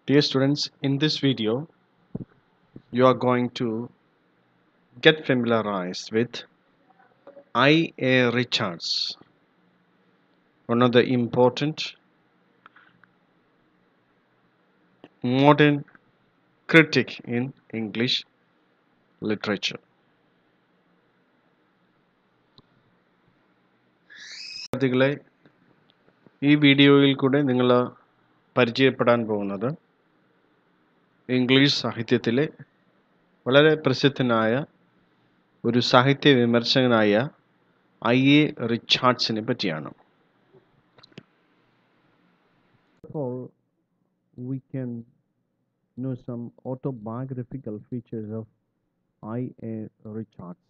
Dear students, in this video, you are going to get familiarized with I.A. Richards, one of the important modern critic in English literature. വിദ്യാർത്ഥികളെ ഈ വീഡിയോയിൽ കൂടെ നിങ്ങൾ പരിചയപ്പെടാൻ പോകുന്നത് English സാഹിത്യത്തിലെ വളരെ പ്രസിദ്ധനായ ഒരു സാഹിത്യ വിമർശകനായ I.A. റിച്ചാർഡ്സിനെ പറ്റിയാണ്. We can know some autobiographical features of I.A. Richards.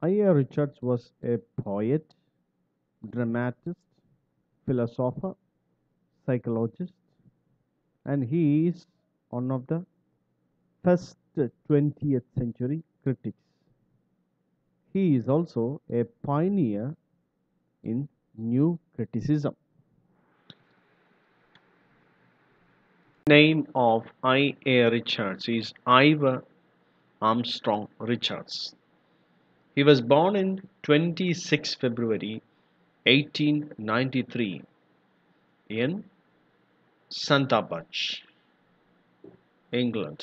I.A. Richards was a poet, dramatist, philosopher, psychologist, and he is one of the first 20th century critics. He is also a pioneer in new criticism. The name of I.A. Richards is Ivor Armstrong Richards. He was born in 26 February 1893 in Sunderland, England,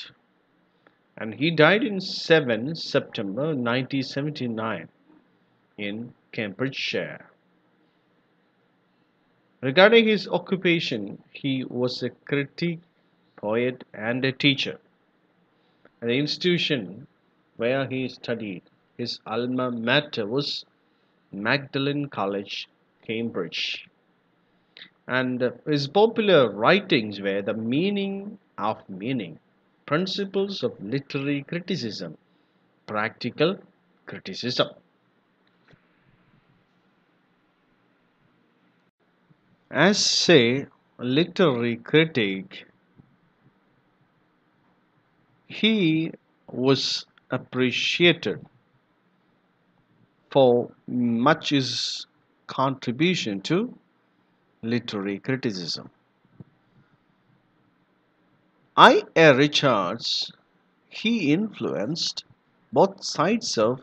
and he died in 7 September 1979 in Cambridgeshire. Regarding his occupation, he was a critic, poet, and a teacher. At the institution where he studied, his alma mater was Magdalen College, Cambridge. And his popular writings were The Meaning of Meaning, Principles of Literary Criticism, Practical Criticism. As a literary critic, he was appreciated for much his contribution to literary criticism. I.A. Richards, he influenced both sides of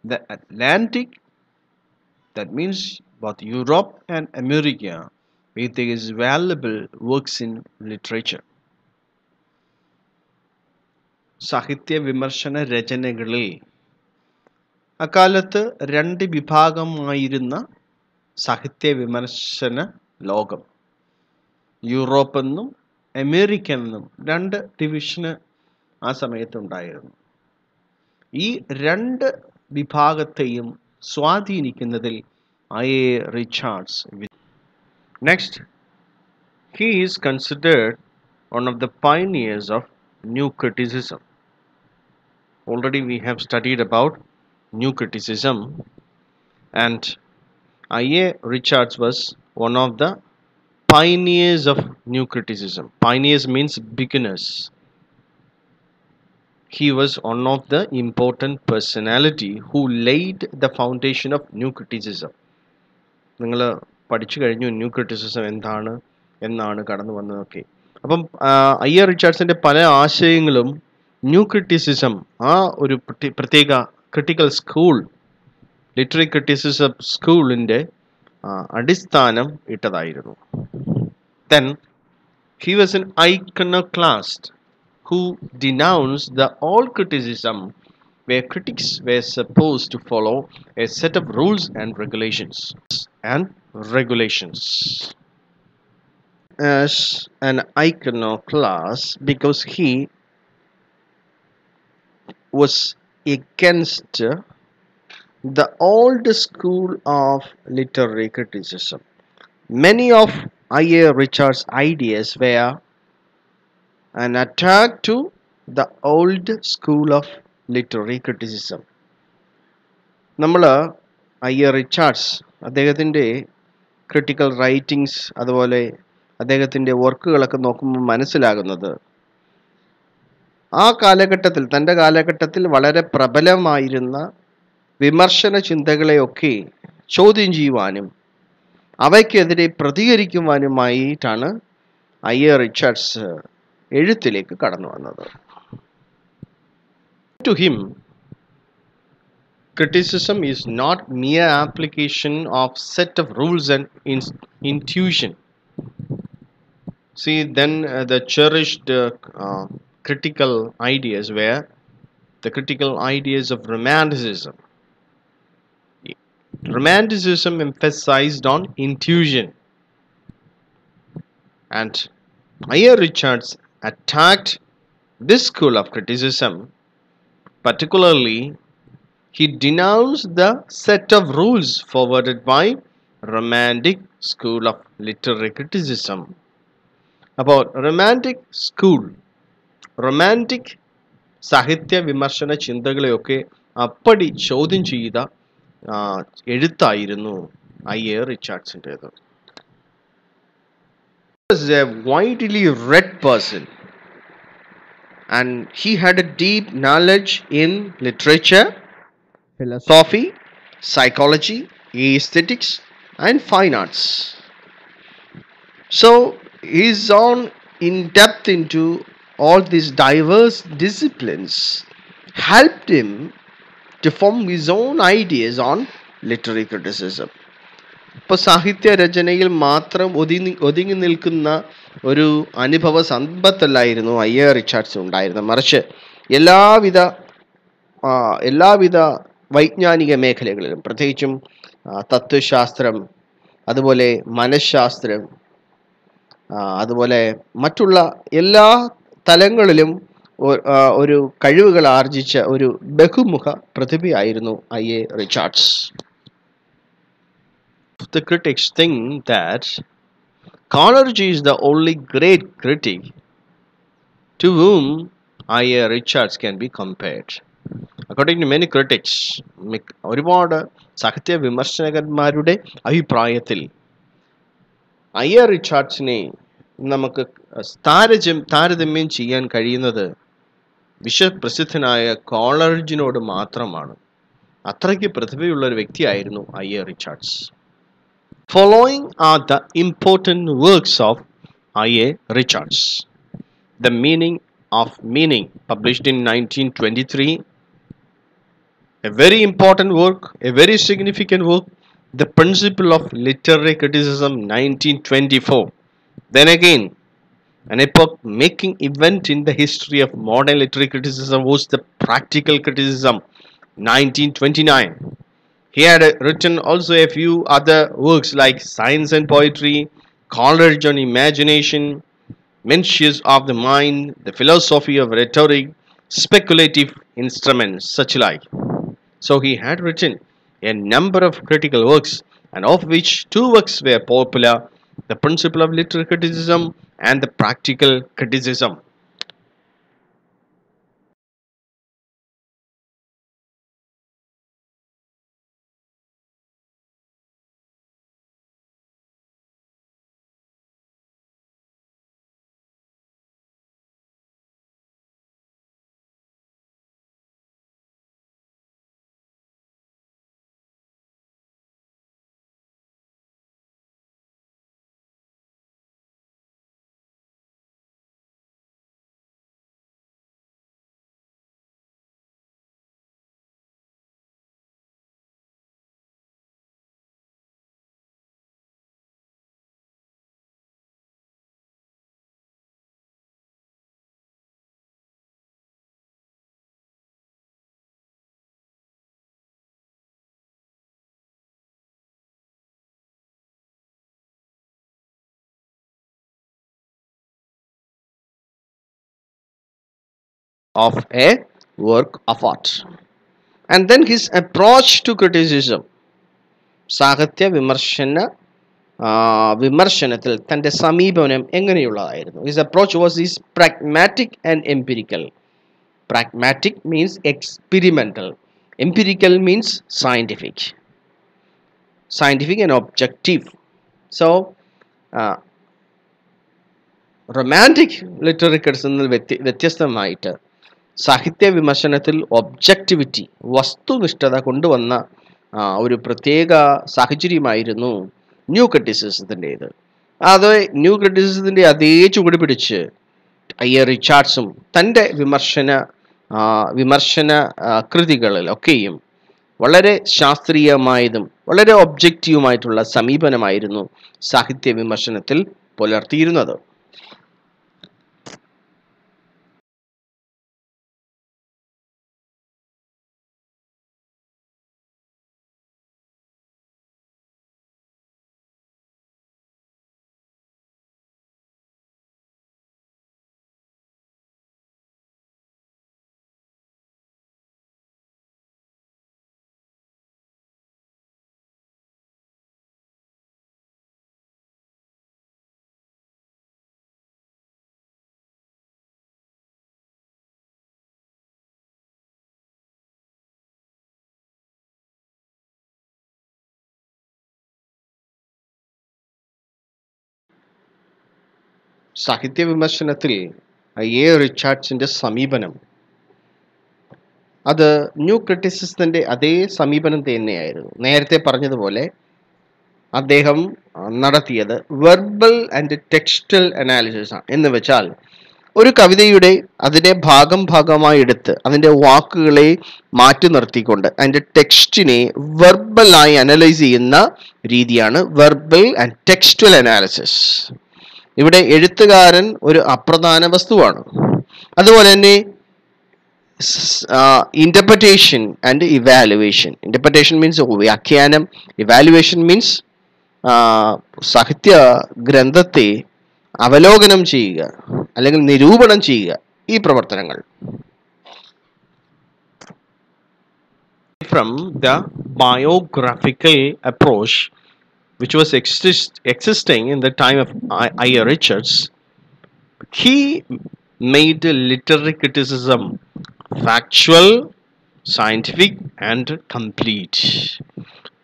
the Atlantic, that means both Europe and America, with his valuable works in literature. സാഹിത്യ വിമർശന രചനകളിൽ അക്കാലത്ത് രണ്ട് വിഭാഗമായിരുന്ന സാഹിത്യ വിമർശന ലോകം, Europe എന്നും America എന്നും രണ്ട് ഡിവിഷന് ആ സമയത്തുണ്ടായിരുന്നു. ഈ രണ്ട് വിഭാഗത്തെയും സ്വാധീനിക്കുന്നതിൽ I.A. Richards. Next, he is considered one of the pioneers of new criticism. Already we have studied about new criticism, and I.A. Richards was one of the pioneers of new criticism. Pioneers means beginners. He was one of the important personality who laid the foundation of new criticism. നിങ്ങൾ പഠിച്ചു കഴിഞ്ഞു new criticism എന്താണ് എന്നാണ് കടന്നു വന്നതൊക്കെ. അപ്പം I.A. റിച്ചാർഡ്സിന്റെ പല ആശയങ്ങളും new criticism, ആ ഒരു പ്രത്യേക ക്രിട്ടിക്കൽ സ്കൂൾ, ലിറ്റററി ക്രിറ്റിസിസം സ്കൂളിന്റെ അടിസ്ഥാനം ഇട്ടതായിരുന്നു. Then he was an iconoclast who denounced the all criticism, where critics were supposed to follow a set of rules and regulations. As an iconoclast because he was against the old school of literary criticism. Many of I.A. Richards' ideas were an attack to the old school of literary criticism. നമ്മൾ I.A. Richards അദ്ദേഹത്തിൻ്റെ critical writings അതുപോലെ അദ്ദേഹത്തിൻ്റെ വർക്കുകളൊക്കെ നോക്കുമ്പോൾ മനസ്സിലാകുന്നത് ആ കാലഘട്ടത്തിൽ, തൻ്റെ കാലഘട്ടത്തിൽ വളരെ പ്രബലമായിരുന്ന വിമർശന ചിന്തകളെയൊക്കെ ചോദ്യം ചെയ്യുവാനും അവയ്ക്കെതിരെ പ്രതികരിക്കുവാനുമായിട്ടാണ് ഐ.എ. റിച്ചാർഡ്സ് എഴുത്തിലേക്ക് കടന്നു വന്നത്. To him, criticism is not mere application of set of rules and intuition. See, then the cherished critical ideas were the critical ideas of romanticism. Romanticism emphasized on intuition, and I.A. Richards attacked this school of criticism. Particularly, he denounced the set of rules forwarded by Romantic school of literary criticism. About Romantic school, Romantic സാഹിത്യ വിമർശന ചിന്തകളെയൊക്കെ അപ്പടി ചോദ്യം ചെയ്ത എഴുത്തായിരുന്നു ഐ.എ. റിച്ചാർഡ്സിൻ്റേത്. He was a widely read person, and he had a deep knowledge in literature, philosophy, psychology, aesthetics, and fine arts. So his own in depth into all these diverse disciplines helped him to form his own ideas on literary criticism. ഇപ്പോൾ സാഹിത്യ രചനയിൽ മാത്രം ഒതുങ്ങി നിൽക്കുന്ന ഒരു അനുഭവ സമ്പത്തല്ലായിരുന്നു ഐ.എ. Richards ഉണ്ടായിരുന്നത്. മറിച്ച് എല്ലാവിധ വൈജ്ഞാനിക മേഖലകളിലും, പ്രത്യേകിച്ചും തത്വശാസ്ത്രം, അതുപോലെ മനഃശാസ്ത്രം, അതുപോലെ മറ്റുള്ള എല്ലാ തലങ്ങളിലും ഒരു കഴിവുകൾ ആർജിച്ച ഒരു ബഹുമുഖ പ്രതിഭയായിരുന്നു ഐ.എ. Richards. The critics think that Coleridge is the only great critic to whom I.A. Richards can be compared. According to many critics, ഒരുപാട് സാഹിത്യ വിമർശകന്മാരുടെ അഭിപ്രായത്തിൽ ഐ.എ. റിച്ചാർഡ്സിനെ നമുക്ക് താരതമ്യം ചെയ്യാൻ കഴിയുന്നത് വിശ്വപ്രസിദ്ധനായ കോളറിജിനോട് മാത്രമാണ്. അത്രയ്ക്ക് പ്രതിഭയുള്ള ഒരു വ്യക്തിയായിരുന്നു ഐ.എ. Richards. Following are the important works of I.A. Richards. The Meaning of Meaning, published in 1923, a very important work, a very significant work. The Principle of Literary Criticism, 1924. Then again, an epoch-making event in the history of modern literary criticism was the Practical Criticism, 1929. He had written also a few other works like Science and Poetry, Coleridge on Imagination, Mencius of the Mind, The Philosophy of Rhetoric, Speculative Instruments, such like. So he had written a number of critical works, and of which two works were popular: The Principle of Literary Criticism and The Practical Criticism. Of a work of art. And then his approach to criticism, സാഹിത്യ വിമർശനത്തിൽ തൻ്റെ സമീപനം എങ്ങനെയുള്ളതായിരുന്നു? His approach was pragmatic and empirical. Pragmatic means experimental. Empirical means scientific and objective. So romantic literary criticism വ്യത്യസ്തമായിട്ട് സാഹിത്യ വിമർശനത്തിൽ objectivity, വസ്തുനിഷ്ഠത കൊണ്ടുവന്ന ഒരു പ്രത്യേക സാഹചര്യമായിരുന്നു new ക്രിറ്റിസിസത്തിൻ്റേത്. അത് ന്യൂ ക്രിറ്റിസിസത്തിൻ്റെ അതേ ചുവട് പിടിച്ച് റിച്ചാർഡ്സും തൻ്റെ വിമർശന കൃതികളിലൊക്കെയും വളരെ ശാസ്ത്രീയമായതും വളരെ ഒബ്ജക്റ്റീവുമായിട്ടുള്ള സമീപനമായിരുന്നു സാഹിത്യ വിമർശനത്തിൽ പുലർത്തിയിരുന്നത്. സാഹിത്യ വിമർശനത്തിൽ റിച്ചാർഡ്സിന്റെ സമീപനം അത് ന്യൂ ക്രിറ്റിസിസത്തിന്റെ അതേ സമീപനം തന്നെയായിരുന്നു. നേരത്തെ പറഞ്ഞതുപോലെ അദ്ദേഹം നടത്തിയത് വെർബൽ ആൻഡ് ടെക്സ്റ്റൽ അനാലിസിസ് ആണ്. എന്ന് വെച്ചാൽ ഒരു കവിതയുടെ അതിനെ ഭാഗമായി എടുത്ത് അതിൻ്റെ വാക്കുകളെ മാറ്റി നിർത്തിക്കൊണ്ട് അതിൻ്റെ ടെക്സ്റ്റിനെ വെർബലായി അനലൈസ് ചെയ്യുന്ന രീതിയാണ് വെർബൽ ആൻഡ് ടെക്സ്റ്റൽ അനാലിസിസ്. ഇവിടെ എഴുത്തുകാരൻ ഒരു അപ്രധാന വസ്തുവാണ്. അതുപോലെ തന്നെ interpretation and evaluation. Interpretation means വ്യാഖ്യാനം, ഇവാലുവേഷൻ മീൻസ് സാഹിത്യ ഗ്രന്ഥത്തെ അവലോകനം ചെയ്യുക അല്ലെങ്കിൽ നിരൂപണം ചെയ്യുക, ഈ പ്രവർത്തനങ്ങൾ. From the biographical approach which was existing in the time of Richards, he made literary criticism factual, scientific and complete.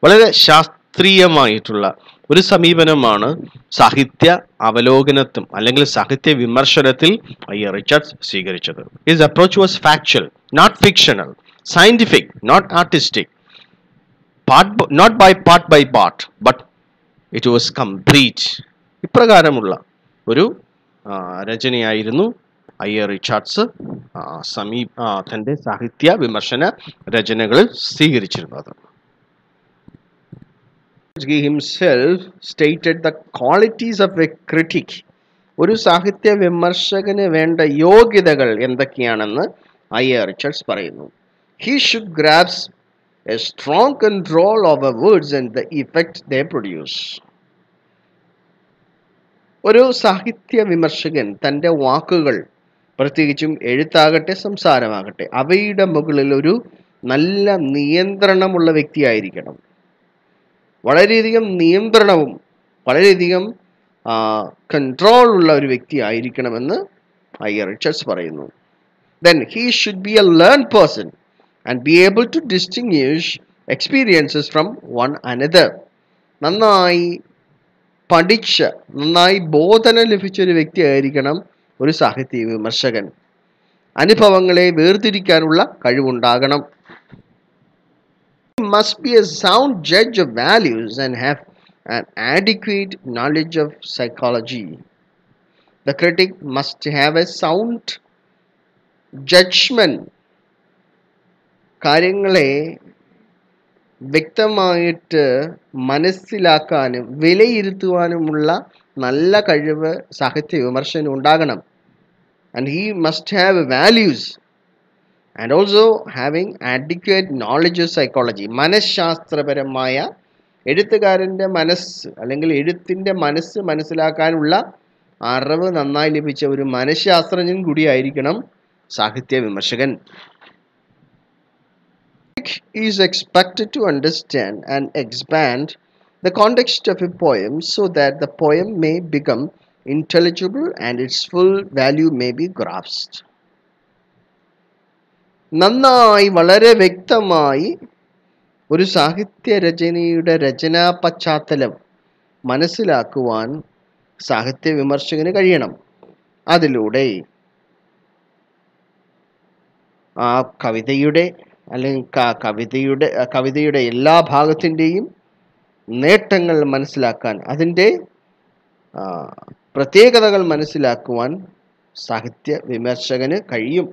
വളരെ ശാസ്ത്രീയമായിട്ടുള്ള ഒരു സമീപനമാണ് സാഹിത്യ അവലോകനത്തും അല്ലെങ്കിൽ സാഹിത്യ വിമർശനത്തിൽ റിച്ചാർഡ്സ് സ്വീകരിച്ചത്. His approach was factual, not fictional, scientific, not artistic, not by part, but it was complete. ഇപ്രകാരമുള്ള ഒരു രചനയായിരുന്നു റിച്ചാർഡ്സ് തൻ്റെ സാഹിത്യ വിമർശന രചനകളിൽ സ്വീകരിച്ചിരുന്നത്. He himself stated the qualities of a critic. ഒരു സാഹിത്യ വിമർശകന് വേണ്ട യോഗ്യതകൾ എന്തൊക്കെയാണെന്ന് റിച്ചാർഡ്സ് പറയുന്നു. He should grasp a strong control over words and the effect they produce. ഒരു സാഹിത്യ വിമർശകൻ തൻ്റെ വാക്കുകൾ, പ്രത്യേകിച്ചും എഴുത്താകട്ടെ സംസാരമാകട്ടെ, അവയുടെ മുകളിൽ ഒരു നല്ല നിയന്ത്രണമുള്ള വ്യക്തിയായിരിക്കണം. വളരെയധികം നിയന്ത്രണവും വളരെയധികം കൺട്രോൾ ഉള്ള ഒരു വ്യക്തി ആയിരിക്കണമെന്ന് റിച്ചാർഡ്സ് പറയുന്നു. Then he should be a learned person and be able to distinguish experiences from one another. നന്നായി പഠിച്ച, നന്നായി ബോധനം ലഭിച്ച ഒരു വ്യക്തി ആയിരിക്കണം ഒരു സാഹിത്യ വിമർശകൻ. അനുഭവങ്ങളെ വേർതിരിക്കാനുള്ള കഴിവുണ്ടാകണം. He must be a sound judge of values and have an adequate knowledge of psychology. The critic must have a sound judgment. കാര്യങ്ങളെ വ്യക്തമായിട്ട് മനസ്സിലാക്കാനും വിലയിരുത്തുവാനുമുള്ള നല്ല കഴിവ് സാഹിത്യ വിമർശനം ഉണ്ടാകണം. And he must have values and also having adequate knowledge of psychology. മനഃശാസ്ത്രപരമായ എഴുത്തുകാരൻ്റെ മനസ്സ് അല്ലെങ്കിൽ എഴുത്തിൻ്റെ മനസ്സ് മനസ്സിലാക്കാനുള്ള അറിവ് നന്നായി ലഭിച്ച ഒരു മനഃശാസ്ത്രജ്ഞൻ കൂടിയായിരിക്കണം സാഹിത്യ വിമർശകൻ. Is expected to understand and expand the context of a poem so that the poem may become intelligible and its full value may be grasped. നന്നായി വളരെ വ്യക്തമായി ഒരു സാഹിത്യ രചനയുടെ രചനാ പശ്ചാത്തലം മനസ്സിലാക്കുവാൻ സാഹിത്യ വിമർശകന് കഴിയണം. അതിലൂടെ ആ കവിതയുടെ അല്ലെങ്കിൽ കവിതയുടെ എല്ലാ ഭാഗത്തിൻ്റെയും നേട്ടങ്ങൾ മനസ്സിലാക്കാൻ, അതിൻ്റെ പ്രത്യേകതകൾ മനസ്സിലാക്കുവാൻ സാഹിത്യ വിമർശകന് കഴിയും.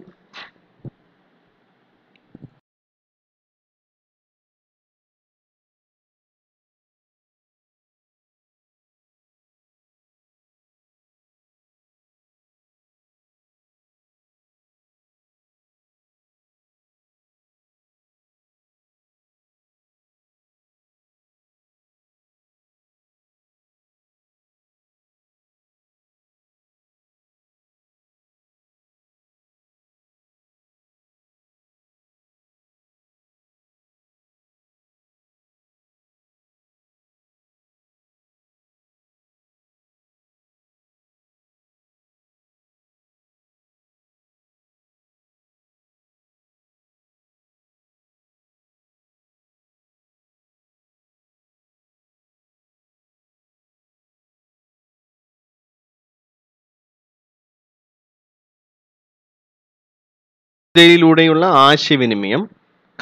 കവിതയിലൂടെയുള്ള ആശയവിനിമയം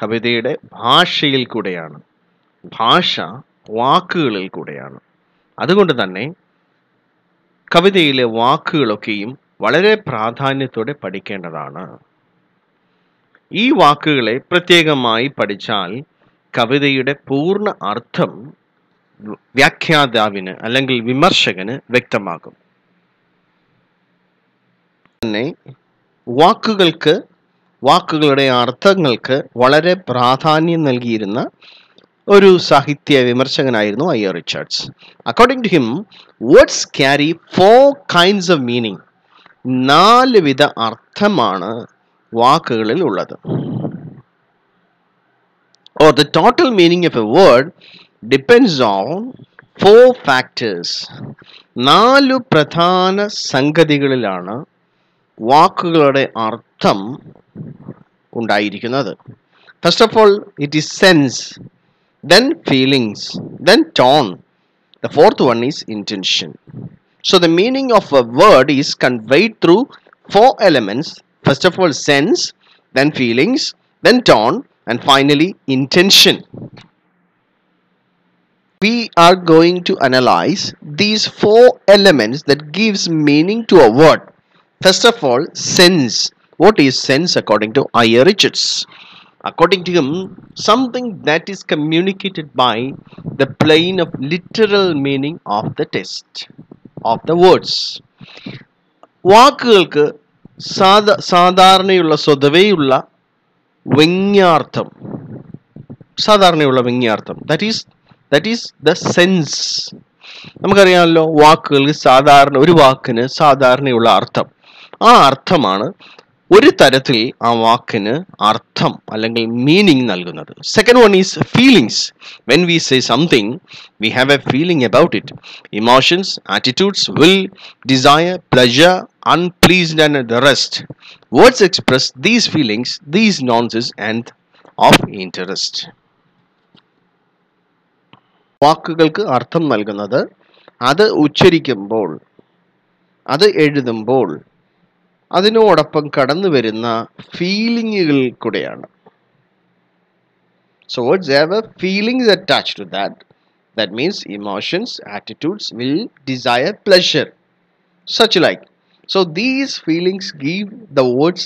കവിതയുടെ ഭാഷയിൽ കൂടെയാണ്. ഭാഷ വാക്കുകളിൽ കൂടെയാണ്. അതുകൊണ്ട് തന്നെ കവിതയിലെ വാക്കുകളൊക്കെയും വളരെ പ്രാധാന്യത്തോടെ പഠിക്കേണ്ടതാണ്. ഈ വാക്കുകളെ പ്രത്യേകമായി പഠിച്ചാൽ കവിതയുടെ പൂർണ്ണ അർത്ഥം വ്യാഖ്യാതാവിന് അല്ലെങ്കിൽ വിമർശകന് വ്യക്തമാകും. തന്നെ വാക്കുകളുടെ അർത്ഥങ്ങൾക്ക് വളരെ പ്രാധാന്യം നൽകിയിരുന്ന ഒരു സാഹിത്യ വിമർശകനായിരുന്നു I.R. Richards. According to him, words carry 4 kinds of meaning. 4 വിധ അർത്ഥമാണ് വാക്കുകളിൽ ഉള്ളത്. Or the total meaning of a word depends on 4 factors. 4 പ്രധാന സംഗതികളിലാണ് വാക്കുകളുടെ അർത്ഥം ഉണ്ടായിരിക്കുന്നത്. First of all, it is sense, then feelings, then tone. The fourth one is intention. So the meaning of a word is conveyed through 4 elements. First of all, sense, then feelings, then tone, and finally intention. We are going to analyze these 4 elements that gives meaning to a word. First of all, sense. What is sense according to I.R. Richards? According to him, something that is communicated by the plane of literal meaning of the text of the words. വാക്കുകൾക്ക് സാധാരണയുള്ള സ്വതവേയുള്ള വ്യംഗ്യാർത്ഥം, that is the sense. നമുക്കറിയാമല്ലോ, വാക്കുകൾക്ക് ഒരു വാക്കിന് സാധാരണയുള്ള അർത്ഥം. ആ അർത്ഥമാണ് ഒരു തരത്തിൽ ആ വാക്കിന് അർത്ഥം അല്ലെങ്കിൽ മീനിങ് നൽകുന്നത്. Second one is feelings. When we say something, we have a feeling about it. Emotions, attitudes, will, desire, pleasure, unpleased and the rest. Words express these feelings, these nuances and of interest. വാക്കുകൾക്ക് അർത്ഥം നൽകുന്നത് അത് ഉച്ചരിക്കുമ്പോൾ, അത് എഴുതുമ്പോൾ അതിനോടൊപ്പം കടന്നു വരുന്ന ഫീലിങ്ങുകളിൽ കൂടെയാണ്. So words have a feelings attached to that. That means emotions, attitudes, will, desire, pleasure, such like. So these feelings give the words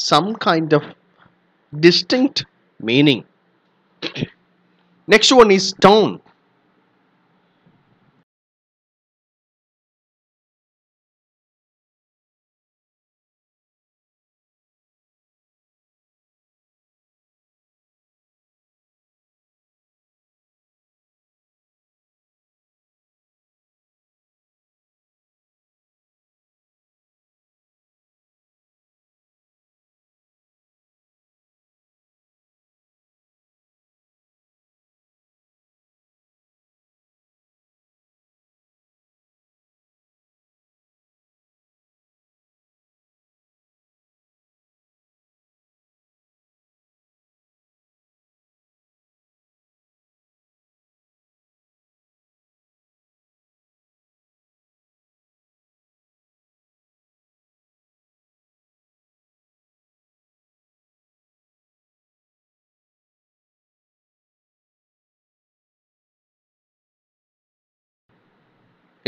some kind of distinct meaning. Next one is tone.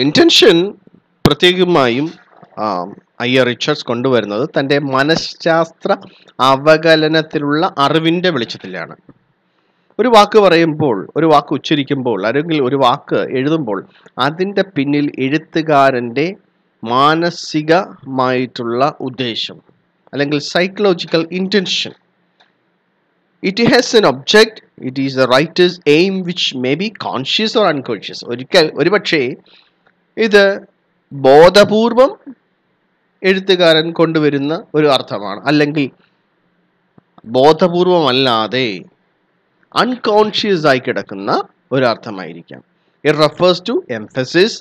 Intention പ്രത്യേകമായും Ivor Richards കൊണ്ടുവരുന്നത് തൻ്റെ മനഃശാസ്ത്ര അവകലനത്തിലുള്ള അറിവിൻ്റെ വെളിച്ചത്തിലാണ്. ഒരു വാക്ക് പറയുമ്പോൾ, ഒരു വാക്ക് ഉച്ചരിക്കുമ്പോൾ, അല്ലെങ്കിൽ ഒരു വാക്ക് എഴുതുമ്പോൾ അതിൻ്റെ പിന്നിൽ എഴുത്തുകാരൻ്റെ മാനസികമായിട്ടുള്ള ഉദ്ദേശം അല്ലെങ്കിൽ psychological intention. It has an object. It is the writer's aim, which may be conscious or unconscious. ഒരുപക്ഷേ ഇത് ബോധപൂർവം എഴുത്തുകാരൻ കൊണ്ടുവരുന്ന ഒരു അർത്ഥമാണ്, അല്ലെങ്കിൽ ബോധപൂർവമല്ലാതെ അൺകോൺഷ്യസ് ആയി കിടക്കുന്ന ഒരു അർത്ഥമായിരിക്കാം. It refers to emphasis,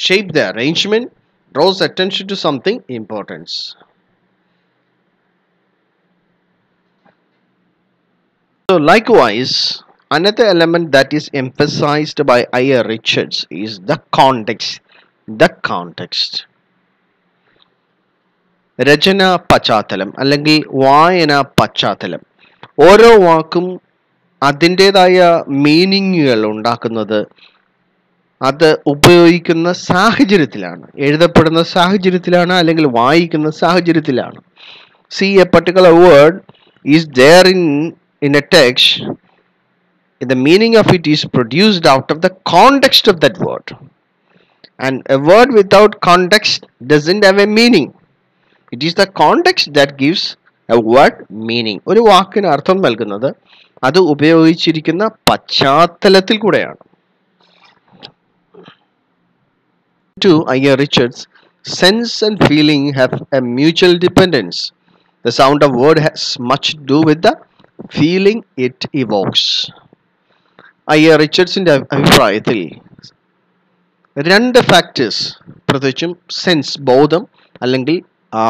shape the arrangement, draws attention to something important. So likewise, another element that is emphasized by I.R. Richards is the context. The context. രചന പശ്ചാത്തലം അല്ലെങ്കിൽ വായന പശ്ചാത്തലം. ഓരോ വാക്കും അതിൻ്റെതായ മീനിങ്ങുകൾ ഉണ്ടാക്കുന്നത് അത് ഉപയോഗിക്കുന്ന സാഹചര്യത്തിലാണ്, എഴുതപ്പെടുന്ന സാഹചര്യത്തിലാണ്, അല്ലെങ്കിൽ വായിക്കുന്ന സാഹചര്യത്തിലാണ്. See, a particular word is there in a text. The meaning of it is produced out of the context of that word. And a word without context doesn't have a meaning. It is the context that gives a word meaning. ഒരു വാക്കിന് അർത്ഥം നൽകുന്നത് അത് ഉപയോഗിച്ചിരിക്കുന്ന പശ്ചാത്തലത്തിൽ കൂടെയാണ്. To I.R. Richards, sense and feeling have a mutual dependence. The sound of word has much to do with the feeling it evokes. I.R. റിച്ചർഡ്സിൻ്റെ അഭിപ്രായത്തിൽ രണ്ട് ഫാക്ടേഴ്സ്, പ്രത്യേകിച്ചും സെൻസ് ബോധം അല്ലെങ്കിൽ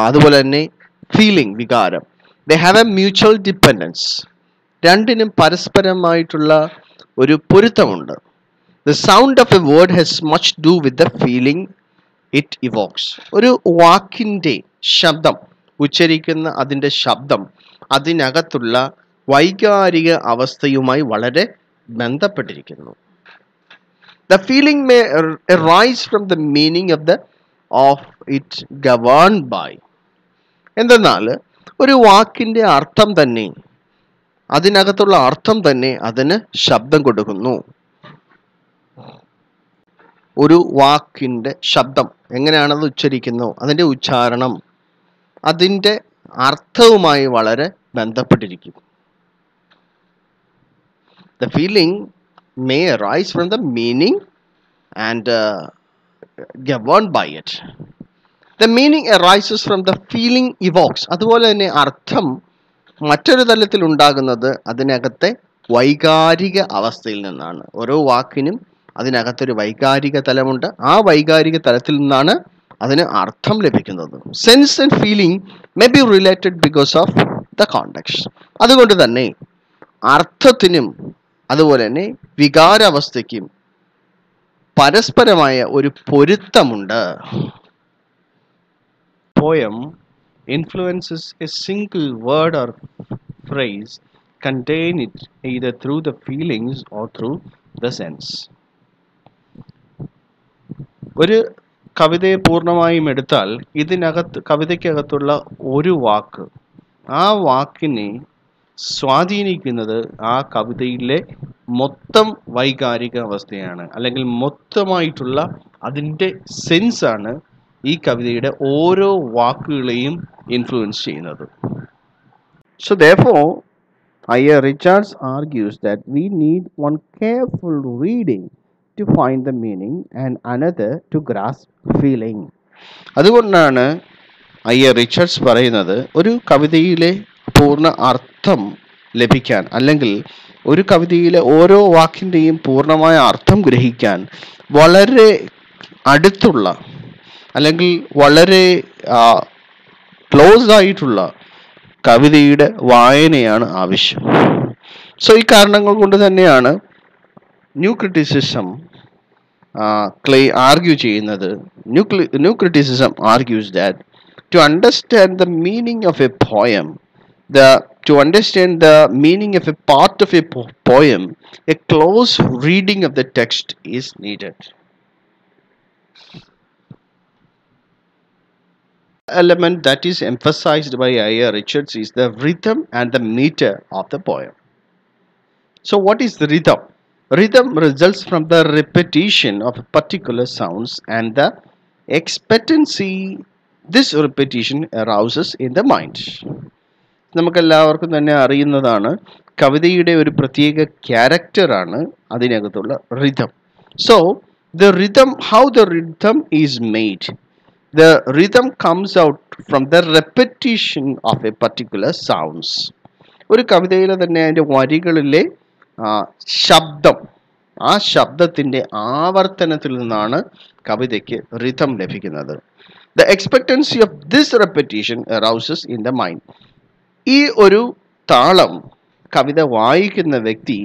അതുപോലെ തന്നെ ഫീലിംഗ് വികാരം, they have a mutual dependence. രണ്ടിനും പരസ്പരമായിട്ടുള്ള ഒരു പൊരുത്തമുണ്ട്. The sound of a word has much do with the feeling it evokes. ഒരു വാക്കിൻ്റെ ശബ്ദം, ഉച്ചരിക്കുന്ന അതിൻ്റെ ശബ്ദം അതിനകത്തുള്ള വൈകാരിക അവസ്ഥയുമായി വളരെ ബന്ധപ്പെട്ടിരിക്കുന്നു. The feeling may arise from the meaning of it governed by. എന്തെന്നാൽ ഒരു വാക്കിൻ്റെ അർത്ഥം തന്നെ, അതിനകത്തുള്ള അർത്ഥം തന്നെ അതിന് ശബ്ദം കൊടുക്കുന്നു. ഒരു വാക്കിൻ്റെ ശബ്ദം എങ്ങനെയാണത് ഉച്ചരിക്കുന്നു, അതിൻ്റെ ഉച്ചാരണം അതിൻ്റെ അർത്ഥവുമായി വളരെ ബന്ധപ്പെട്ടിരിക്കും. The feeling may arise from the meaning and governed by it. The meaning arises from the feeling evokes. അതുപോലെ തന്നെ അർത്ഥം മറ്റൊരു തലത്തിൽ ഉണ്ടാകുന്നത് അതിനകത്തെ വൈകാരിക അവസ്ഥയിൽ നിന്നാണ്. ഓരോ വാക്കിനും അതിനകത്തൊരു വൈകാരിക തലമുണ്ട്. ആ വൈകാരിക തലത്തിൽ നിന്നാണ് അതിന് അർത്ഥം ലഭിക്കുന്നത്. Sense and feeling may be related because of the context. അതുകൊണ്ട് തന്നെ അർത്ഥത്തിനും അതുപോലെ തന്നെ വികാരാവസ്ഥയ്ക്കും പരസ്പരമായ ഒരു പൊരുത്തമുണ്ട്. Poem influences a single word or phrase contain it either through the feelings or through the sense. ഒരു കവിതയെ പൂർണ്ണമായും എടുത്താൽ കവിതയ്ക്കകത്തുള്ള ഒരു വാക്ക്, ആ വാക്കിനെ സ്വാധീനിക്കുന്നത് ആ കവിതയിലെ മൊത്തം വൈകാരിക അവസ്ഥയാണ്, അല്ലെങ്കിൽ മൊത്തമായിട്ടുള്ള അതിൻ്റെ സെൻസാണ് ഈ കവിതയുടെ ഓരോ വാക്കുകളെയും ഇൻഫ്ലുവൻസ് ചെയ്യുന്നത്. So therefore, I.R. Richards argues that we need one careful reading to find the meaning and another to grasp feeling. അതുകൊണ്ടാണ് I.R. റിച്ചർഡ്സ് പറയുന്നത് ഒരു കവിതയിലെ പൂർണ്ണ അർത്ഥം ലഭിക്കാൻ, അല്ലെങ്കിൽ ഒരു കവിതയിലെ ഓരോ വാക്കിൻ്റെയും പൂർണ്ണമായ അർത്ഥം ഗ്രഹിക്കാൻ വളരെ അടുത്തുള്ള അല്ലെങ്കിൽ വളരെ ക്ലോസ് ആയിട്ടുള്ള കവിതയുടെ വായനയാണ് ആവശ്യം. സോ ഈ കാരണങ്ങൾ കൊണ്ട് തന്നെയാണ് ന്യൂ ക്രിറ്റിസിസം ആർഗ്യൂ ചെയ്യുന്നത്. New criticism argues that to understand the meaning of a poem, to understand the meaning of a part of a poem, a close reading of the text is needed. Element that is emphasized by I.A. Richards is the rhythm and the meter of the poem. So, what is the rhythm? Rhythm results from the repetition of particular sounds and the expectancy this repetition arouses in the mind. നമുക്കെല്ലാവർക്കും തന്നെ അറിയുന്നതാണ് കവിതയുടെ ഒരു പ്രത്യേക ക്യാരക്ടറാണ് അതിനകത്തുള്ള rhythm. So the rhythm, how the rhythm is made, the rhythm comes out from the repetition of A particular sounds. ഒരു കവിതയിലെ തന്നെ അതിൻ്റെ വരികളിലെ ശബ്ദം, ആ ശബ്ദത്തിൻ്റെ ആവർത്തനത്തിൽ നിന്നാണ് കവിതയ്ക്ക് റിതം ലഭിക്കുന്നത്. The expectancy of this repetition arouses in the mind. ഈ ഒരു താളം കവിത വായിക്കുന്ന വ്യക്തി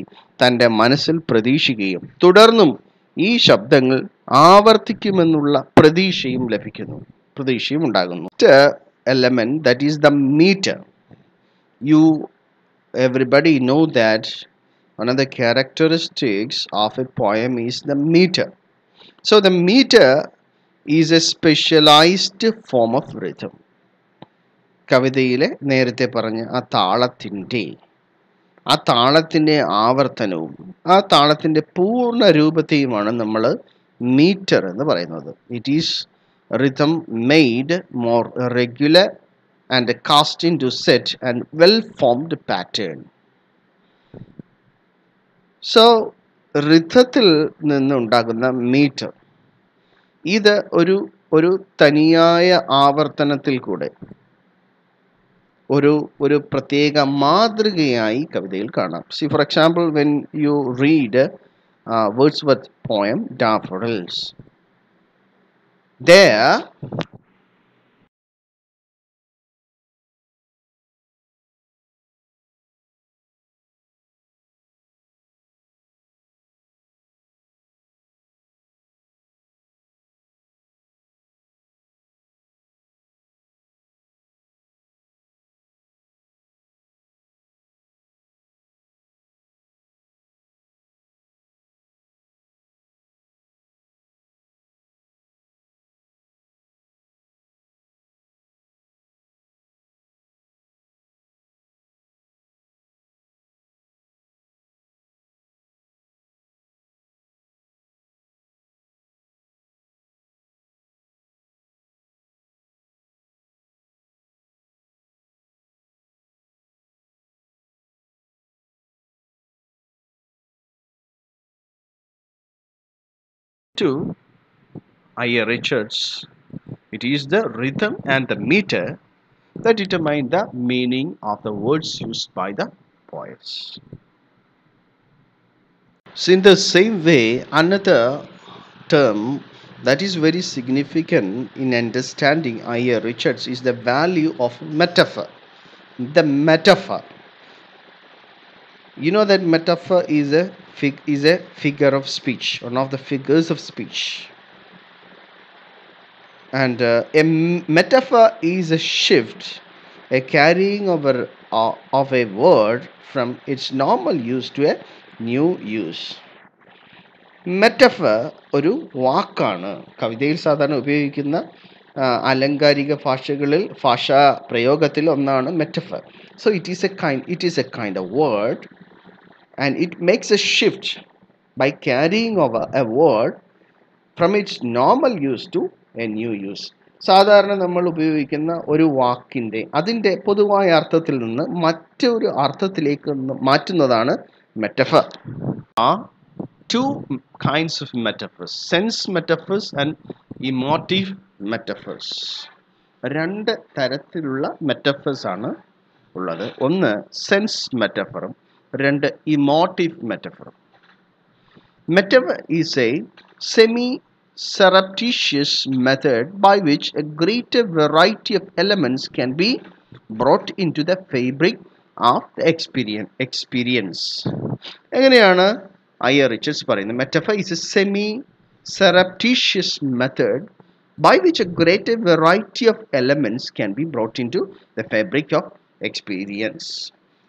തൻ്റെ മനസ്സിൽ പ്രതീക്ഷിക്കുകയും തുടർന്നും ഈ ശബ്ദങ്ങൾ ആവർത്തിക്കുമെന്നുള്ള പ്രതീക്ഷയും ലഭിക്കുന്നു, പ്രതീക്ഷയും ഉണ്ടാകുന്നു. Element that is the metre. You everybody know that one of the characteristics of a poem is the meter. So the meter is a specialized form of rhythm. കവിതയിലെ നേരത്തെ പറഞ്ഞ ആ താളത്തിൻ്റെ ആവർത്തനവും ആ താളത്തിൻ്റെ പൂർണ്ണ രൂപത്തെയുമാണ് നമ്മൾ മീറ്റർ എന്ന് പറയുന്നത്. It is rhythm made more regular and cast into set and well-formed pattern. So, rhythmത്തിൽ നിന്നുണ്ടാകുന്ന മീറ്റർ ഇത് ഒരു തനിയായ ആവർത്തനത്തിൽ കൂടെ ഒരു പ്രത്യേക മാതൃകയായി കവിതയിൽ കാണാം. C for example, when you read Wordsworth poem Daffodils, there to I.A. Richards, it is the rhythm and the meter that determine the meaning of the words used by the poets. So in the same way, another term that is very significant in understanding I.A. Richards is the value of metaphor. The metaphor. You know that metaphor is a figure of speech, one of the figures of speech. And a metaphor is a shift, a carrying over of a word from its normal use to a new use. Metaphor ഒരു വാക്കാണ് കവിതയിൽ സാധാരണ ഉപയോഗിക്കുന്ന അലങ്കാരിക ഭാഷാ പ്രയോഗത്തിൽ ഒന്നാണ് metaphor. So it is A kind of word and it makes a shift by carrying over a word from its normal use to a new use. സാധാരണ നമ്മൾ ഉപയോഗിക്കുന്ന ഒരു വാക്കിൻ്റെ അതിൻ്റെ പൊതുവായ അർത്ഥത്തിൽ നിന്ന് മറ്റൊരു അർത്ഥത്തിലേക്ക് മാറ്റുന്നതാണ് metaphor. Two kinds of metaphors, sense metaphors and emotive metaphors. രണ്ട് തരത്തിലുള്ള മെറ്റഫേഴ്സ് ആണ് ഉള്ളത്. ഒന്ന് സെൻസ് മെറ്റഫറും രണ്ട് emotive മെറ്റഫറും. Metaphor is a semi-surreptitious method by which a greater variety of elements can be brought into the fabric of the experience. എങ്ങനെയാണ് I.A. Richards പറയുന്നത്? Metaphor is a semi-surreptitious method by which a greater variety of elements can be brought into the fabric of experience.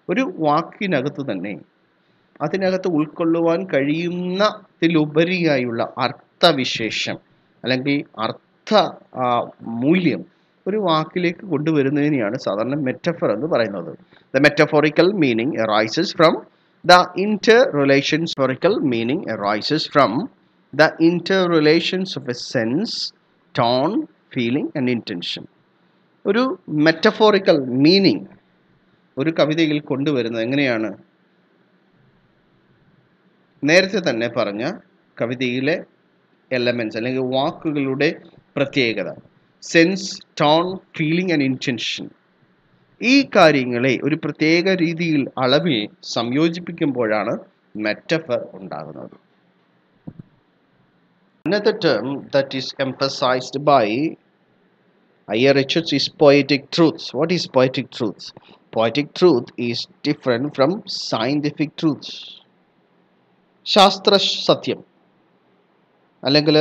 ഒരു വാക്കിനകത്ത് തന്നെ അതിനകത്ത് ഉൾക്കൊള്ളുവാൻ കഴിയുന്നതിലുപരിയായുള്ള അർത്ഥവിശേഷം അല്ലെങ്കിൽ അർത്ഥ മൂല്യം ഒരു വാക്കിലേക്ക് കൊണ്ടുവരുന്നതിനെയാണ് സാധാരണ മെറ്റഫർ എന്ന് പറയുന്നത്. The metaphorical meaning arises from the interrelations of a sense, tone, feeling and intention. ഒരു മെറ്റഫോറിക്കൽ മീനിങ് ഒരു കവിതയിൽ കൊണ്ടുവരുന്നത് എങ്ങനെയാണ്? നേരത്തെ തന്നെ പറഞ്ഞ കവിതയിലെ എലമെന്റ്സ് അല്ലെങ്കിൽ വാക്കുകളുടെ പ്രത്യേകത, sense, tone, feeling and intention, ഈ കാര്യങ്ങളെ ഒരു പ്രത്യേക രീതിയിൽ അളവിൽ സംയോജിപ്പിക്കുമ്പോഴാണ് മെറ്റഫർ ഉണ്ടാകുന്നത്. Another term that is emphasized by I.R. Richards is poetic truths. What is poetic truths? Poetic truth is different from scientific truths. ശാസ്ത്ര സത്യം അല്ലെങ്കിൽ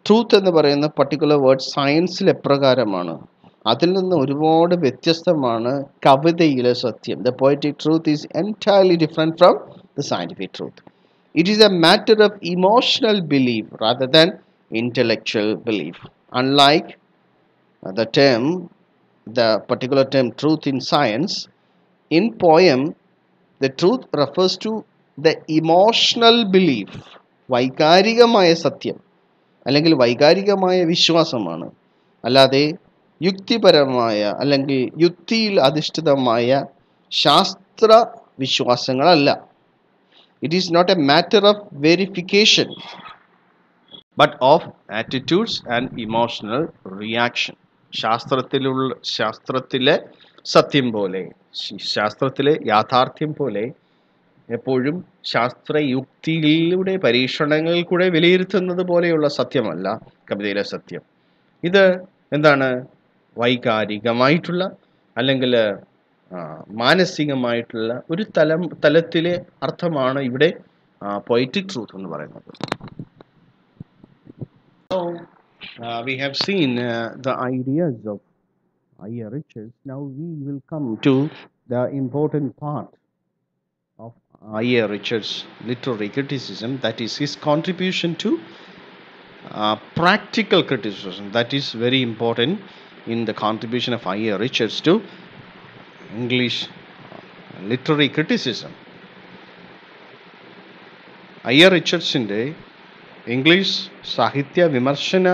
ട്രൂത്ത് എന്ന് പറയുന്ന പർട്ടിക്കുലർ വേർഡ് സയൻസിൽ എപ്രകാരമാണ്, അതിൽ നിന്ന് ഒരുപാട് വ്യത്യസ്തമാണ് കവിതയിലെ സത്യം. The poetic truth is entirely different from the scientific truth. It is a matter of emotional belief rather than intellectual belief. Unlike the particular term truth in science, in poem, the truth refers to the emotional belief. വൈകാരികമായ സത്യം അല്ലെങ്കിൽ വൈകാരികമായ വിശ്വാസമാണ്, അല്ലാതെ യുക്തിപരമായ അല്ലെങ്കിൽ യുക്തിയിൽ അധിഷ്ഠിതമായ ശാസ്ത്ര വിശ്വാസങ്ങളല്ല. It is not a matter of verification, but of attitudes and emotional reaction. ശാസ്ത്രത്തിലെ സത്യം പോലെ, ശാസ്ത്രത്തിലെ യാഥാർത്ഥ്യം പോലെ എപ്പോഴും ശാസ്ത്രയുക്തിയിലൂടെ പരീക്ഷണങ്ങളിൽ കൂടെ വിലയിരുത്തുന്നത് പോലെയുള്ള സത്യമല്ല കവിതയിലെ സത്യം. ഇത് എന്താണ്? വൈകാരികമായിട്ടുള്ള അല്ലെങ്കിൽ മാനസികമായിട്ടുള്ള ഒരു തലത്തിലെ അർത്ഥമാണ് ഇവിടെ poetic truth എന്ന് പറയുന്നത്. So we have seen the ideas of I.R. Richards. Now we will come to the important part of I.R. Richards' literary criticism, that is his contribution to practical criticism. That is very important in the contribution of I.R. Richards to English literary criticism. I.R. റിച്ചർഡ്സിൻ്റെ English സാഹിത്യ വിമർശന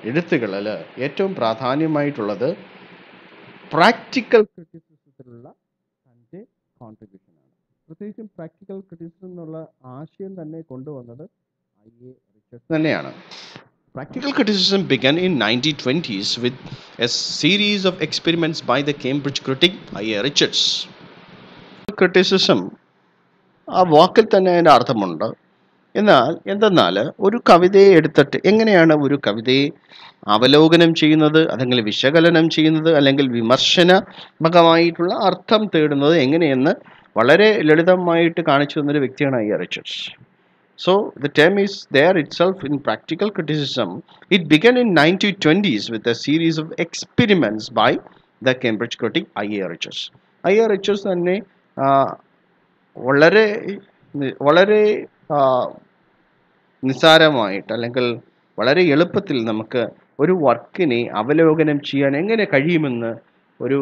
എഴുത്തുകളിൽ ഏറ്റവും പ്രാധാന്യമായിട്ടുള്ളത് practical ക്രിറ്റിസിസത്തിലുള്ള തൻ്റെ കോൺട്രിബ്യൂഷനാണ്. പ്രത്യേകിച്ചും practical criticism എന്നുള്ള ആശയം തന്നെ കൊണ്ടുവന്നത് I.R. റിച്ചർഡ്സ് തന്നെയാണ്. Practical criticism began in 1920s with a series of experiments by the Cambridge critic I.R. Richards. Criticism ആ വാക്കിൽ തന്നെ അതിൻ്റെ അർത്ഥമുണ്ട്. എന്തെന്നാൽ ഒരു കവിതയെ എടുത്തിട്ട് എങ്ങനെയാണ് ഒരു കവിതയെ അവലോകനം ചെയ്യുന്നത്, അല്ലെങ്കിൽ വിശകലനം ചെയ്യുന്നത്, അല്ലെങ്കിൽ വിമർശനാത്മകമായിട്ടുള്ള അർത്ഥം തേടുന്നത് എങ്ങനെയെന്ന് വളരെ ലളിതമായിട്ട് കാണിച്ചു തന്നൊരു വ്യക്തിയാണ് I.R. Richards. So the term is there itself in practical criticism. It began in 1920s with a series of experiments by the Cambridge critic I.R. Richards. I.R. Richards തന്നെ വളരെ വളരെ നിസ്സാരമായിട്ട് അല്ലെങ്കിൽ വളരെ എളുപ്പത്തിൽ നമുക്ക് ഒരു വർക്കിനെ അവലോകനം ചെയ്യാൻ എങ്ങനെ കഴിയുമെന്ന് ഒരു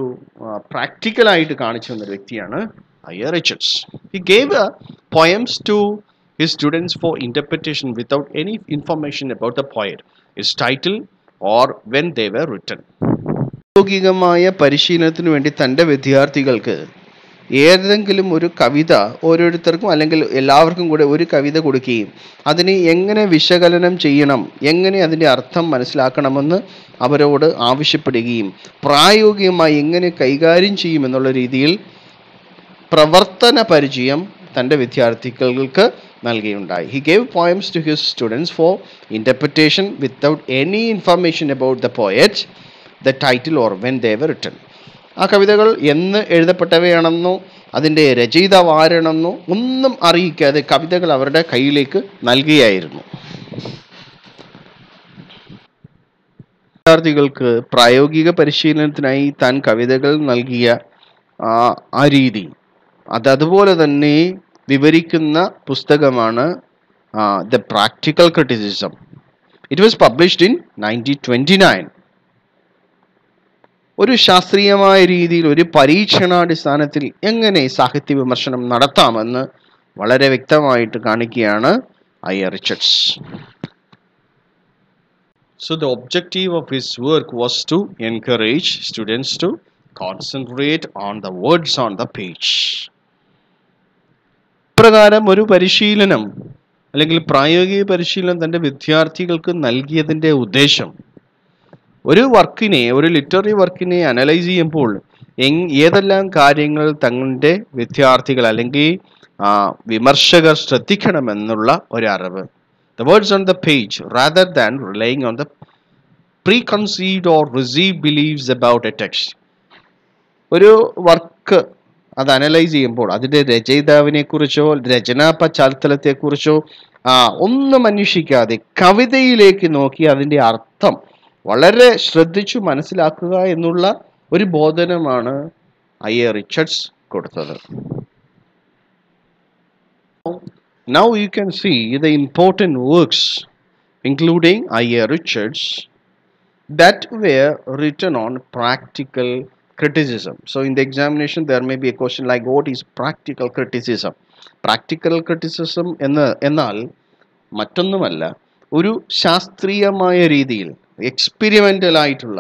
പ്രാക്ടിക്കലായിട്ട് കാണിച്ചു തന്നൊരു വ്യക്തിയാണ് I.R. Richards. He gave poems to his students for interpretation without any information about the poet, its title or when they were written. പ്രായോഗികമായ പരിശീലനത്തിന് വേണ്ടി തൻ്റെ വിദ്യാർത്ഥികൾക്ക് ഏതെങ്കിലും ഒരു കവിത ഓരോരുത്തർക്കും അല്ലെങ്കിൽ എല്ലാവർക്കും കൂടെ ഒരു കവിത കൊടുക്കുകയും അതിനെ എങ്ങനെ വിശകലനം ചെയ്യണം, എങ്ങനെ അതിൻ്റെ അർത്ഥം മനസ്സിലാക്കണമെന്ന് അവരോട് ആവശ്യപ്പെടുകയും പ്രായോഗികമായി എങ്ങനെ കൈകാര്യം ചെയ്യുമെന്നുള്ള രീതിയിൽ പ്രവർത്തന പരിചയം തൻ്റെ വിദ്യാർത്ഥികൾക്ക് നൽകുകയുണ്ടായി. He gave poems to his students for interpretation without any information about the poet, the title or when they were written. ആ കവിതകൾ എന്ന് എഴുതപ്പെട്ടവയാണെന്നോ അതിൻ്റെ രചയിതാവ് ആരാണെന്നോ ഒന്നും അറിയിക്കാതെ കവിതകൾ അവരുടെ കയ്യിലേക്ക് നൽകുകയായിരുന്നു. വിദ്യാർത്ഥികൾക്ക് പ്രായോഗിക പരിശീലനത്തിനായി താൻ കവിതകൾ നൽകിയ ആ രീതി അതുപോലെ തന്നെ വിവരിക്കുന്ന പുസ്തകമാണ് the practical criticism. It was published in 1929. ഒരു ശാസ്ത്രീയമായ രീതിയിൽ ഒരു പരീക്ഷണാടിസ്ഥാനത്തിൽ എങ്ങനെ സാഹിത്യ വിമർശനം നടത്താമെന്ന് വളരെ വ്യക്തമായിട്ട് കാണിക്കുകയാണ് ഐ.എ. റിച്ചർഡ്സ്. So the objective of his work was to encourage students to concentrate on the words on the page. പ്രകാരം ഒരു പരിശീലനം അല്ലെങ്കിൽ പ്രായോഗിക പരിശീലനം തൻ്റെ വിദ്യാർത്ഥികൾക്ക് നൽകിയതിൻ്റെ ഉദ്ദേശം ഒരു വർക്കിനെ, ഒരു ലിറ്റററി വർക്കിനെ അനലൈസ് ചെയ്യുമ്പോൾ ഏതെല്ലാം കാര്യങ്ങൾ തങ്ങളുടെ വിദ്യാർത്ഥികൾ അല്ലെങ്കിൽ വിമർശകർ ശ്രദ്ധിക്കണമെന്നുള്ള ഒരു അറിവ്. The words on the page rather than relying on the preconceived or received beliefs about a text. ഒരു വർക്ക് അത് അനലൈസ് ചെയ്യുമ്പോൾ അതിൻ്റെ രചയിതാവിനെ കുറിച്ചോ രചനാ പശ്ചാത്തലത്തെക്കുറിച്ചോ ഒന്നും അന്വേഷിക്കാതെ കവിതയിലേക്ക് നോക്കി അതിൻ്റെ അർത്ഥം വളരെ ശ്രദ്ധിച്ചു മനസ്സിലാക്കുക എന്നുള്ള ഒരു ബോധനമാണ് ഐ.എ. റിച്ചർഡ്സ് കൊടുത്തത്. Now you can see the important works including I.A. Richards that were written on practical criticism. So in the examination there may be a question like what is practical criticism? Practical criticism എന്നാൽ മറ്റൊന്നുമല്ല, ഒരു ശാസ്ത്രീയമായ രീതിയിൽ experimental ആയിട്ടുള്ള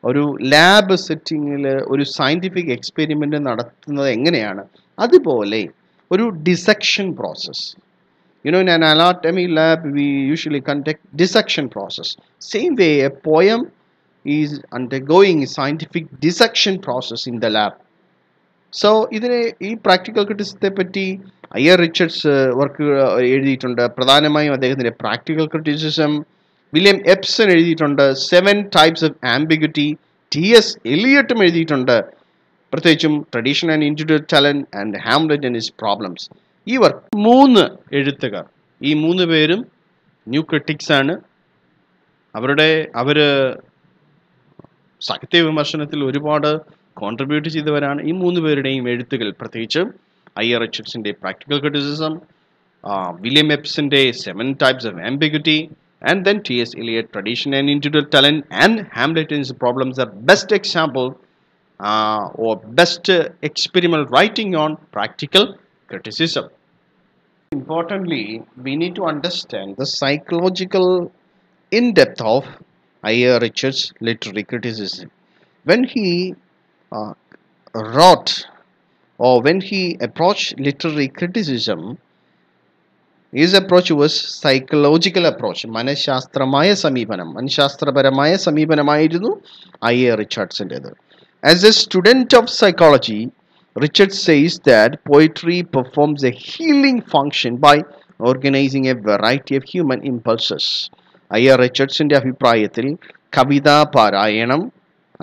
ഒരു lab സെറ്റിങ്ങിൽ ഒരു scientific experiment നടത്തുന്നത് എങ്ങനെയാണ്, അതുപോലെ ഒരു dissection process. You know, in an anatomy lab, we usually conduct dissection process. Same way, a poem is undergoing a scientific dissection process in the lab. So, ഇതിനെ ഈ practical ക്രിറ്റിസിസത്തെ പറ്റി ഐ.എ. റിച്ചർഡ്സ് work എഴുതിയിട്ടുണ്ട്. പ്രധാനമായും അദ്ദേഹത്തിൻ്റെ പ്രാക്ടിക്കൽ ക്രിറ്റിസിസം. വില്യം എപ്സൺ എഴുതിയിട്ടുണ്ട് 7 types of ambiguity. T.S. എലിയട്ടും എഴുതിയിട്ടുണ്ട്, പ്രത്യേകിച്ചും tradition and individual talent and Hamlet and his problems. ഈ വർക്ക് 3 എഴുത്തുകാർ, ഈ 3 പേരും ന്യൂ ക്രിറ്റിക്സ് ആണ്. അവർ സാഹിത്യ വിമർശനത്തിൽ ഒരുപാട് കോൺട്രിബ്യൂട്ട് ചെയ്തവരാണ്. ഈ 3 പേരുടെയും എഴുത്തുകൾ, പ്രത്യേകിച്ച് ഐ.എ. റിച്ചർഡ്സിൻ്റെ പ്രാക്ടിക്കൽ ക്രിറ്റിസിസം, വില്യം എപ്സിൻ്റെ 7 types of ambiguity, and then T.S. Eliot, tradition and individual talent, and Hamlet and his problems are best example or best experimental writing on practical criticism. Importantly, we need to understand the psychological in-depth of I.A. Richards' literary criticism. When he wrote or when he approached literary criticism, his approach was psychological approach. മനഃശാസ്ത്രപരമായ സമീപനമായിരുന്നു ഐ.എ. റിച്ചർഡ്സിൻ്റെത്. As a student of psychology, Richards says that poetry performs a healing function by organizing a variety of human impulses. ഐ.എ. റിച്ചർഡ്സിൻ്റെ അഭിപ്രായത്തിൽ കവിതാ പാരായണം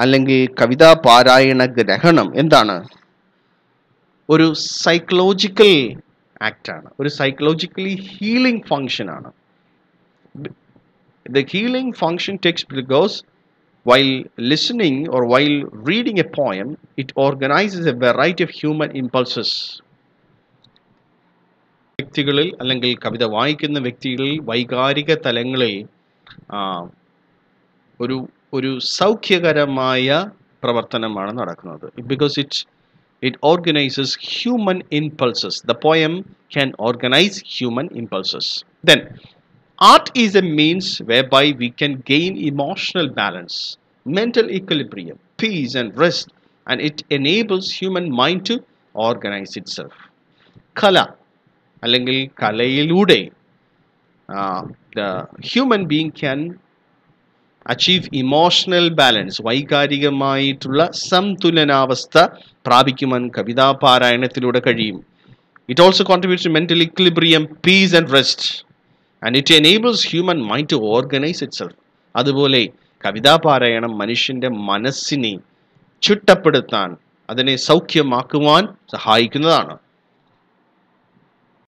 അല്ലെങ്കിൽ കവിതാ പാരായണ ഗ്രഹണം എന്താണ്? ഒരു സൈക്കോളജിക്കൽ ആക്റ്റാണ്, ഒരു സൈക്കോളജിക്കലി ഹീലിംഗ് ഫങ്ഷനാണ്. The healing function takes because while listening or while reading a poem, it organizes a variety of human impulses. വ്യക്തികളിൽ അല്ലെങ്കിൽ കവിത വായിക്കുന്ന വ്യക്തികളിൽ വൈകാരിക തലങ്ങളിൽ ഒരു സൗഖ്യകരമായ പ്രവർത്തനമാണ് നടക്കുന്നത്. Because it organizes human impulses. The poem can organize human impulses. Then art is a means whereby we can gain emotional balance, mental equilibrium, peace and rest, and it enables human mind to organize itself. കല അല്ലെങ്കിൽ കലയിലൂടെ the human being can achieve emotional balance, വൈകാരികമായിട്ടുള്ള സന്തുലനാവസ്ഥ പ്രാപിക്കുവാൻ കവിതാ പാരായണത്തിലൂടെ കഴിയും. It also contributes to mental equilibrium, peace and rest, and it enables human mind to organize itself. അതുപോലെ കവിതാ പാരായണം മനുഷ്യൻ്റെ മനസ്സിനെ ചിട്ടപ്പെടുത്താൻ, അതിനെ സൗഖ്യമാക്കുവാൻ സഹായിക്കുന്നതാണ്.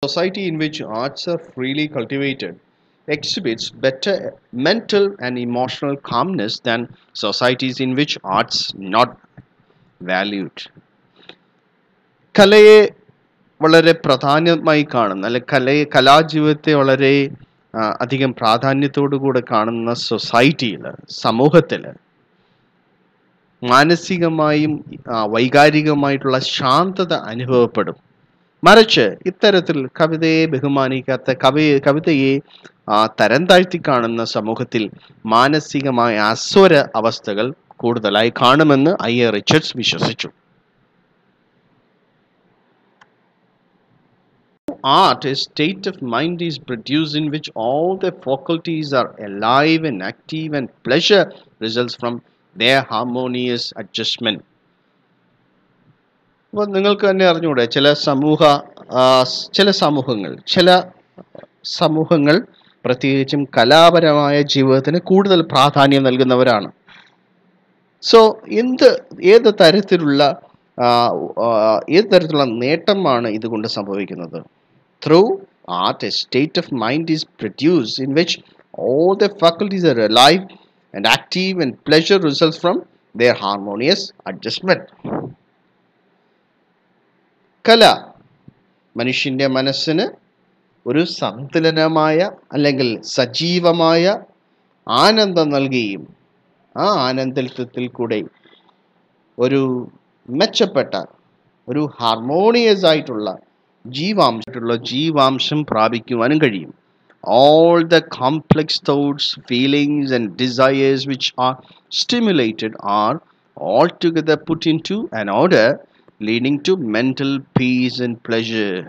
Society in which arts are freely cultivated exhibits better mental and emotional calmness than societies in which arts not valued. കലയെ വളരെ പ്രാധാന്യമായി കാണുന്ന, അല്ലെ കലാജീവിതത്തെ വളരെ അധികം പ്രാധാന്യത്തോടു കൂടെ കാണുന്ന സൊസൈറ്റിയിൽ, സമൂഹത്തിൽ മാനസികമായും വൈകാരികമായിട്ടുള്ള ശാന്തത അനുഭവപ്പെടും. മറിച്ച് ഇത്തരത്തിൽ കവിതയെ ബഹുമാനിക്കാത്ത, കവിതയെ തരം താഴ്ത്തി കാണുന്ന സമൂഹത്തിൽ മാനസികമായ അസ്വര അവസ്ഥകൾ കൂടുതലായി കാണുമെന്ന് റിച്ചർഡ്സ് വിശ്വസിച്ചു. Art, a state of mind is produced in which all the faculties are alive and active, and pleasure results from their harmonious adjustment. അപ്പോൾ നിങ്ങൾക്ക് തന്നെ അറിഞ്ഞൂടെ, ചില സമൂഹങ്ങൾ പ്രത്യേകിച്ചും കലാപരമായ ജീവിതത്തിന് കൂടുതൽ പ്രാധാന്യം നൽകുന്നവരാണ്. സോ ഏത് തരത്തിലുള്ള നേട്ടമാണ് ഇതുകൊണ്ട് സംഭവിക്കുന്നത്? Through art, a state of mind is produced in which all the faculties are alive and active, and pleasure results from their harmonious adjustment. കല മനുഷ്യന്റെ മനസ്സിന് ഒരു സന്തുലനമായ അല്ലെങ്കിൽ സജീവമായ ആനന്ദം നൽകുകയും ആ ആനന്ദത്തിൽ കൂടെ ഒരു മെച്ചപ്പെട്ട, ഒരു ഹാർമോണിയസ് ആയിട്ടുള്ള ജീവാംശം പ്രാപിക്കുവാനും കഴിയും. All the complex thoughts, feelings and desires which are stimulated are altogether put into an order, leading to mental peace and pleasure.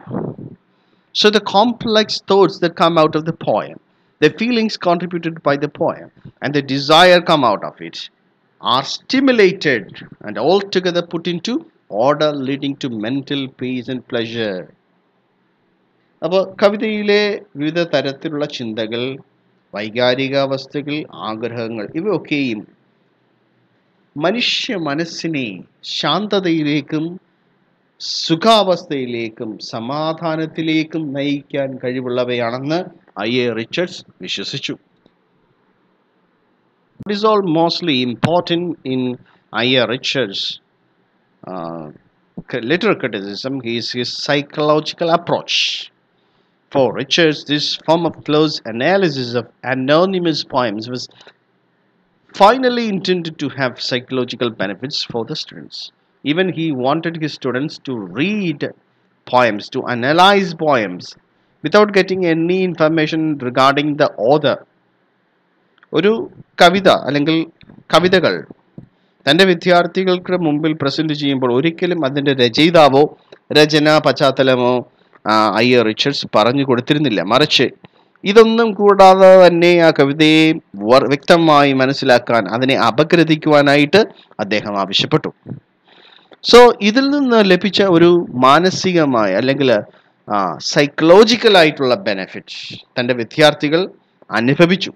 So the complex thoughts that come out of the poem, the feelings contributed by the poem, and the desire come out of it are stimulated and altogether put into order, leading to mental peace and pleasure. അപ്പോൾ കവിതയിലെ വിവിധ തരത്തിലുള്ള ചിന്തകൾ, വൈകാരികാവസ്ഥകൾ, ആഗ്രഹങ്ങൾ, ഇവയൊക്കെയും മനുഷ്യ മനസ്സിനെ ശാന്തതയിലേക്കും സുഖാവസ്ഥയിലേക്കും സമാധാനത്തിലേക്കും നയിക്കാൻ കഴിവുള്ളവയാണെന്ന് റിച്ചർഡ്സ് വിശ്വസിച്ചു. What is all mostly important in Richards' literary criticism is his psychological approach. For Richards, this form of close analysis of anonymous poems was finally intended to have psychological benefits for the students. Even he wanted his students to read poems, to analyze poems without getting any information regarding the author. ഒരു കവിത അല്ലെങ്കിൽ കവിതകൾ തൻ്റെ വിദ്യാർത്ഥികൾക്ക് മുമ്പിൽ present ചെയ്യുമ്പോൾ ഒരിക്കലും അതിൻ്റെ രചയിതാവോ രചനാ പശ്ചാത്തലമോ റിച്ചർഡ്സ് പറഞ്ഞു കൊടുത്തിരുന്നില്ല. മറിച്ച് ഇതൊന്നും കൂടാതെ തന്നെ ആ കവിതയെ വ്യക്തമായി മനസ്സിലാക്കാൻ, അതിനെ അപഗ്രഥിക്കുവാനായിട്ട് അദ്ദേഹം ആവശ്യപ്പെട്ടു. സോ ഇതിൽ നിന്ന് ലഭിച്ച ഒരു മാനസികമായ അല്ലെങ്കിൽ സൈക്കോളജിക്കൽ ആയിട്ടുള്ള ബെനിഫിറ്റ് തൻ്റെ വിദ്യാർത്ഥികൾ അനുഭവിച്ചു.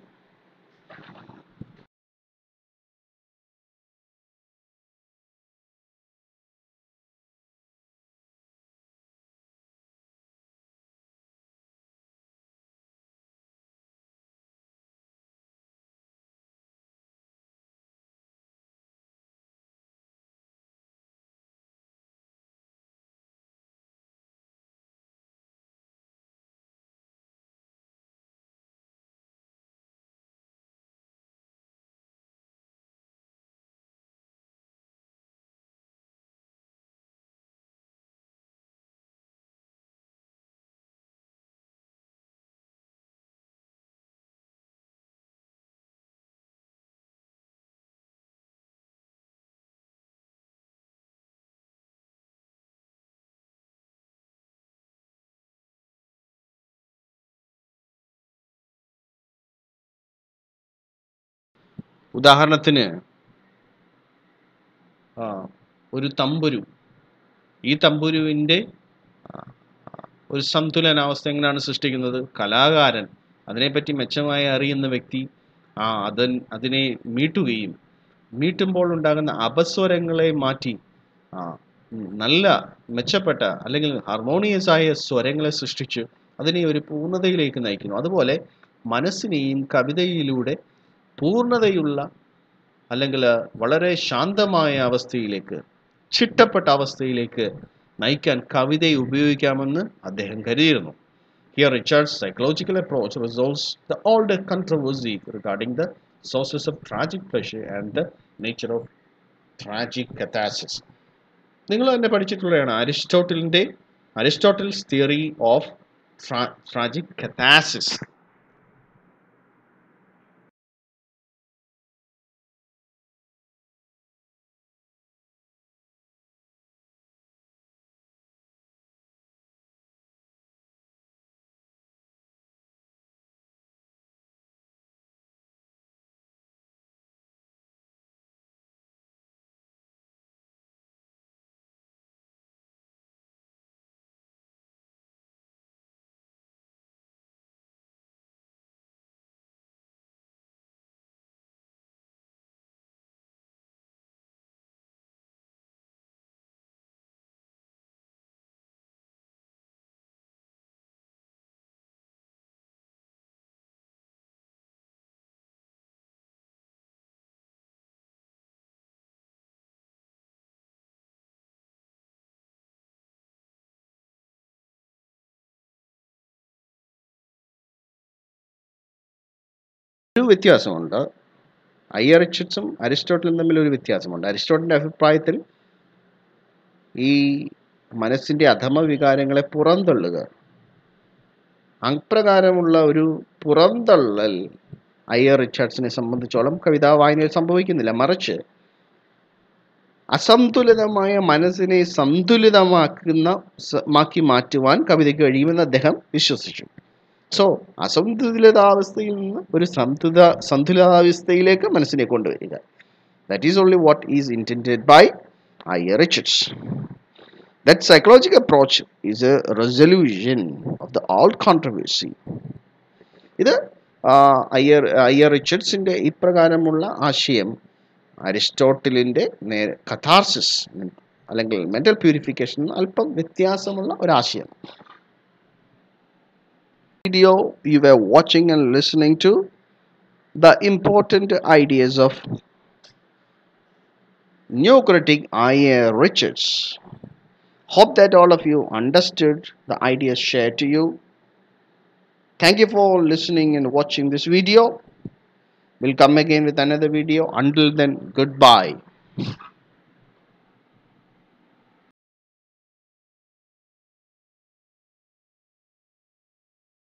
ഉദാഹരണത്തിന് ഒരു തമ്പുരു, ഈ തമ്പുരുവിൻ്റെ ഒരു സന്തുലനാവസ്ഥ എങ്ങനെയാണ് സൃഷ്ടിക്കുന്നത്? കലാകാരൻ, അതിനെപ്പറ്റി മെച്ചമായി അറിയുന്ന വ്യക്തി അതിനെ മീട്ടുമ്പോൾ ഉണ്ടാകുന്ന അപസ്വരങ്ങളെ മാറ്റി നല്ല മെച്ചപ്പെട്ട അല്ലെങ്കിൽ ഹാർമോണിയസ് ആയ സ്വരങ്ങളെ സൃഷ്ടിച്ച് അതിനെ ഒരു പൂർണ്ണതയിലേക്ക് നയിക്കുന്നു. അതുപോലെ മനസ്സിനെയും കവിതയിലൂടെ പൂർണ്ണതയുള്ള അല്ലെങ്കിൽ വളരെ ശാന്തമായ അവസ്ഥയിലേക്ക്, ചിട്ടപ്പെട്ട അവസ്ഥയിലേക്ക് നയിക്കാൻ കവിതയെ ഉപയോഗിക്കാമെന്ന് അദ്ദേഹം കരുതിയിരുന്നു. Here, Richard's psychological approach resolves the older controversy regarding the sources of tragic pleasure and the nature of tragic catharsis. നിങ്ങൾ തന്നെ പഠിച്ചിട്ടുള്ളതാണ് അരിസ്റ്റോട്ടിൽസ് തിയറി ഓഫ് ട്രാജിക് കഥാസിസ്. ഒരു വ്യത്യാസമുണ്ട്. ഐ റിച്ചർഡ്സും അരിസ്റ്റോട്ടലും തമ്മിൽ ഒരു വ്യത്യാസമുണ്ട്. അരിസ്റ്റോട്ടലിന്റെ അഭിപ്രായത്തിൽ ഈ മനസ്സിന്റെ അധമ വികാരങ്ങളെ പുറന്തള്ളുക, അപ്രകാരമുള്ള ഒരു പുറന്തള്ളൽ റിച്ചർഡ്സിനെ സംബന്ധിച്ചോളം കവിതാ വായനയിൽ സംഭവിക്കുന്നില്ല. മറിച്ച് അസന്തുലിതമായ മനസ്സിനെ മാക്കി മാറ്റുവാൻ കവിതയ്ക്ക് കഴിയുമെന്ന് അദ്ദേഹം വിശ്വസിച്ചു. സോ അസന്തുലിതാവസ്ഥയിൽ നിന്ന് ഒരു സന്തുലിതാവസ്ഥയിലേക്ക് മനസ്സിനെ കൊണ്ടുവരിക. That is only what is intended by Richards. That psychological approach is a resolution of the old controversy. ഇത് റിച്ചർഡ്സിന്റെ ഇപ്രകാരമുള്ള ആശയം അരിസ്റ്റോട്ടിലിന്റെ കഥാർസിസ് അല്ലെങ്കിൽ മെന്റൽ പ്യൂരിഫിക്കേഷൻ അല്പം വ്യത്യാസമുള്ള ഒരാശയം. Video you were watching and listening to the important ideas of new critic Richards. Hope that all of you understood the ideas shared to you. Thank you for listening and watching this video. We'll come again with another video. Until then, goodbye.